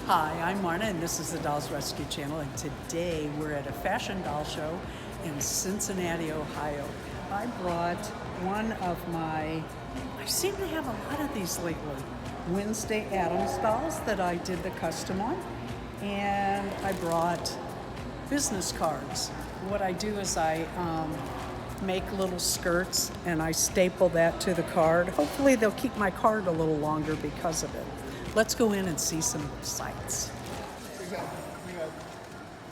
Hi, I'm Marna, and this is the Dolls Rescue Channel, and today we're at a fashion doll show in Cincinnati, Ohio. I brought one of I seem to have a lot of these lately, Wednesday Addams dolls that I did the custom on, and I brought business cards. What I do is I make little skirts and I staple that to the card. Hopefully they'll keep my card a little longer because of it. Let's go in and see some sights. We got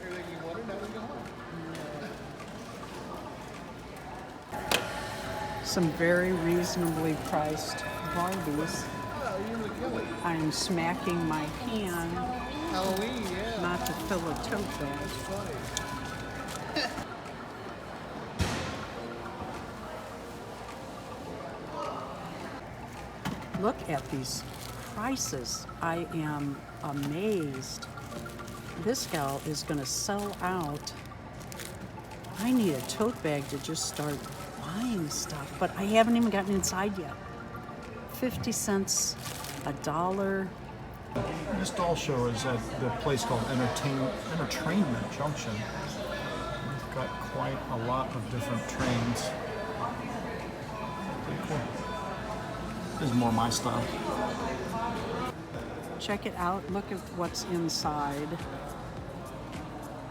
everything you wanted, now we go home. Some very reasonably priced Barbies. Oh, you're gonna kill it. I'm smacking my hand Halloween, yeah. not to fill a tote bag. That's funny. Look at these prices. I am amazed. This gal is going to sell out. I need a tote bag to just start buying stuff, but I haven't even gotten inside yet. 50 cents, $1. This doll show is at the place called Entertainment Junction. We've got quite a lot of different trains. Pretty cool. This is more my style. Check it out. Look at what's inside.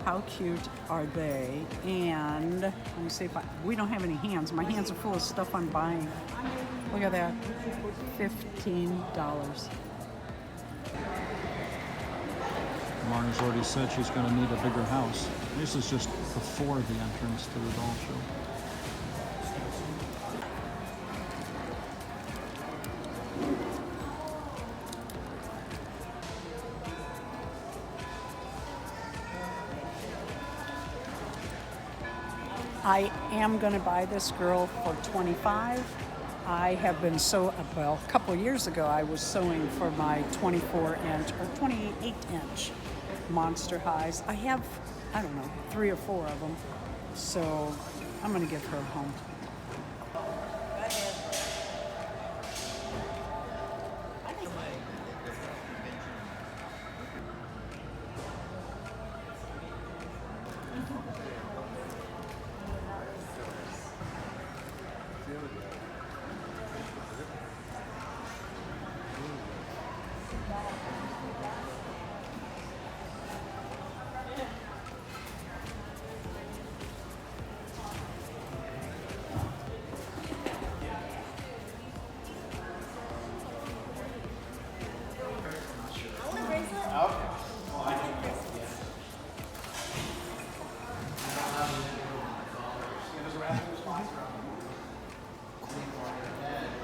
How cute are they? And let me see if we don't have any hands. My hands are full of stuff I'm buying. Look at that. $15. Marna's already said she's going to need a bigger house. This is just before the entrance to the doll show. I am going to buy this girl for $25. I have been a couple years ago I was sewing for my 24-inch or 28-inch Monster Highs. I have, I don't know, 3 or 4 of them. So I'm going to give her a home.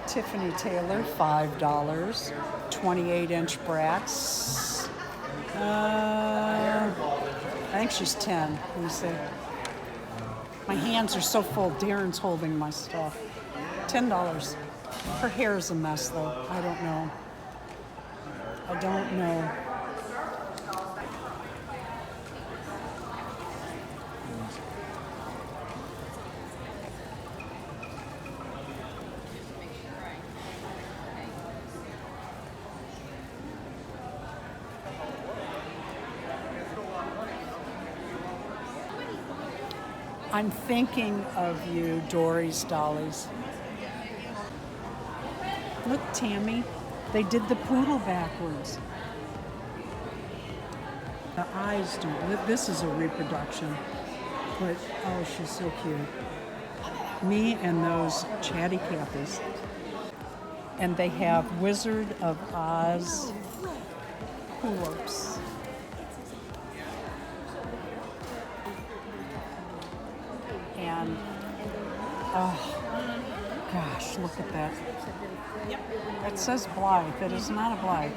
Tiffany Taylor, $5. 28-inch brats. I think she's 10. Let me see. My hands are so full. Darren's holding my stuff. $10. Her hair is a mess, though. I don't know. I'm thinking of you, Dory's Dollies. Look, Tammy, they did the poodle backwards. The eyes do. This is a reproduction, but oh, she's so cute. Me and those chatty Cathy's. And they have Wizard of Oz pull-ups. And, oh, gosh, look at that. It says Blythe. It is not a Blythe.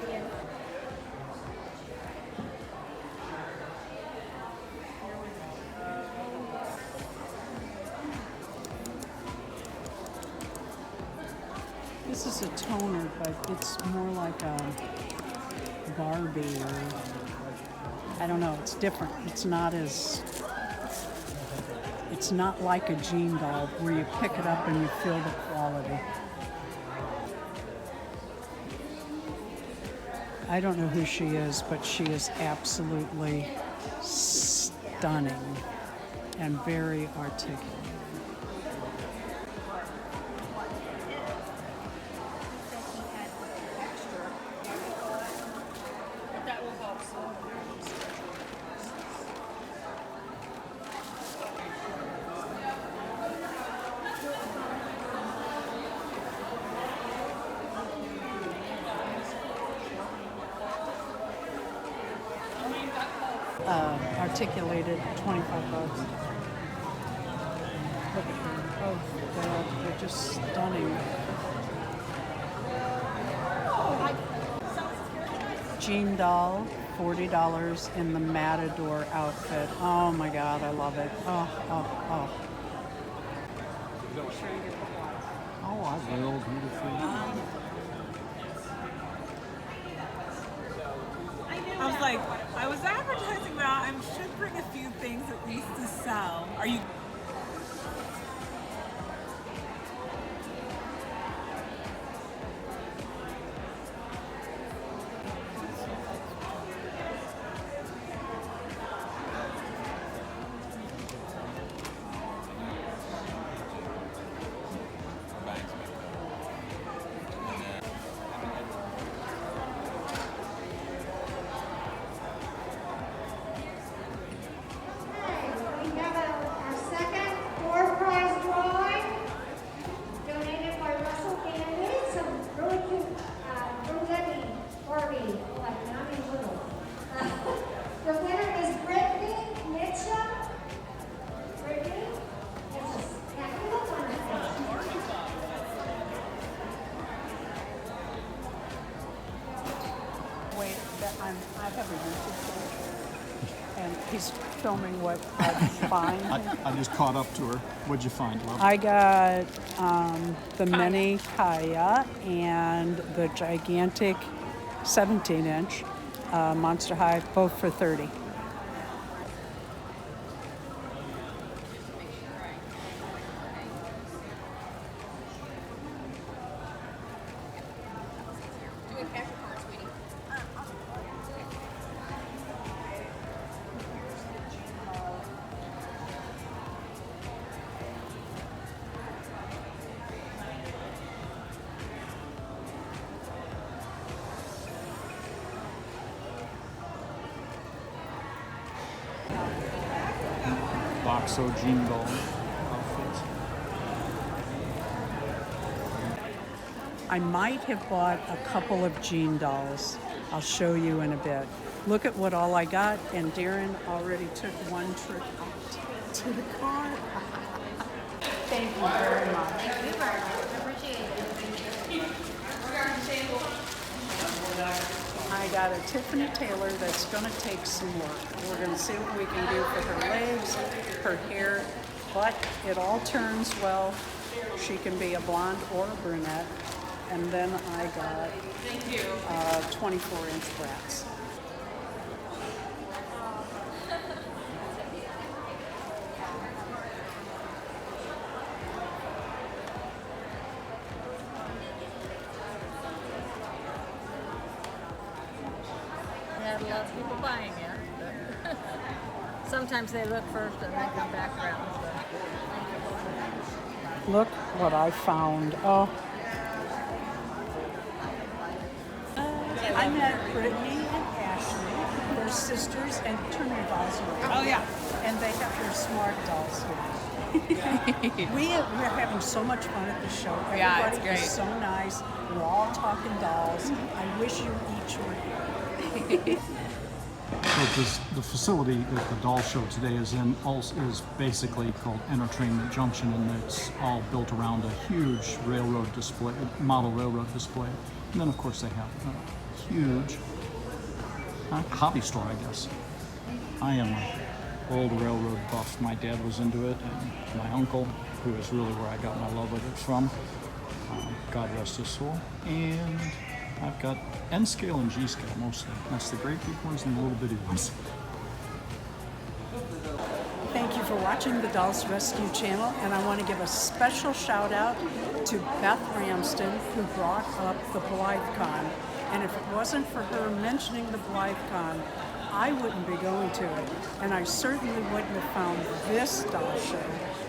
This is a toner, but it's more like a Barbie or, I don't know, it's different. It's not like a jean doll where you pick it up and you feel the quality. I don't know who she is, but she is absolutely stunning and very articulate. Articulated, 25 bucks. Look at them. Oh God, they're just stunning. Jean doll, $40 in the Matador outfit. Oh my God, I love it. Oh. Oh, I will, beautifully. I was like, I was advertising that I should bring a few things at least to sell. Are you? We have our second floor prize drawing, donated by Russell Bandit, some really cute Barbie, like Mommy Willow. The winner is Brittany Mitchell. Brittany, it's a happy look on her face. Wait, I have a YouTube channel, and he's filming what I find. I just caught up to her. What'd you find, love? I got the mini Kaya and the gigantic 17-inch Monster High, both for $30. Boxo jean doll outfit. I might have bought a couple of jean dolls. I'll show you in a bit. Look at what all I got, and Darren already took one trip out to the car. Thank you very much. I got a Tiffany Taylor that's going to take some work. We're going to see what we can do for her legs, her hair, but it all turns well. She can be a blonde or a brunette. And then I got 24-inch brats. We had a lot of people buying it. But sometimes they look first and then come back around. Look what I found. Oh. I met Brittany and Ashley. They're sisters, and turn your dolls around. Oh yeah. And they have their smart dolls here. We're having so much fun at the show. Yeah, it's Everybody is great. so nice. We're all talking dolls. I wish you each were here. So the facility that the doll show today is in is basically called Entertainment Junction, and it's all built around a huge railroad display, model railroad display. And then of course they have a huge hobby store, I guess. I am an old railroad buff. My dad was into it, and my uncle, who is really where I got my love of it from. God rest his soul. And I've got N scale and G scale mostly. That's the great big ones and the little bitty ones. Thank you for watching the Dolls Rescue channel, and I want to give a special shout out to Beth Ramsden, who brought up the BlytheCon. And if it wasn't for her mentioning the BlytheCon, I wouldn't be going to it. And I certainly wouldn't have found this doll show.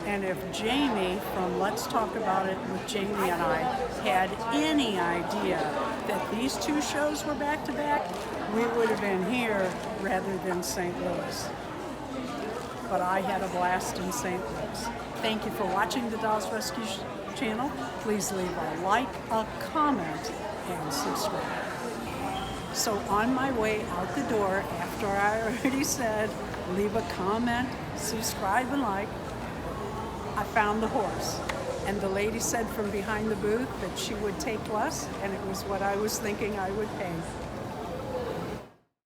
And if Jamie from Let's Talk About It with Jamie and I had any idea that these two shows were back to back, we would have been here rather than St. Louis. But I had a blast in St. Louis. Thank you for watching the Dolls Rescue channel. Please leave a like, a comment, and subscribe. So on my way out the door, after I already said leave a comment, subscribe, and like, I found the horse. And the lady said from behind the booth that she would take less, and it was what I was thinking I would pay.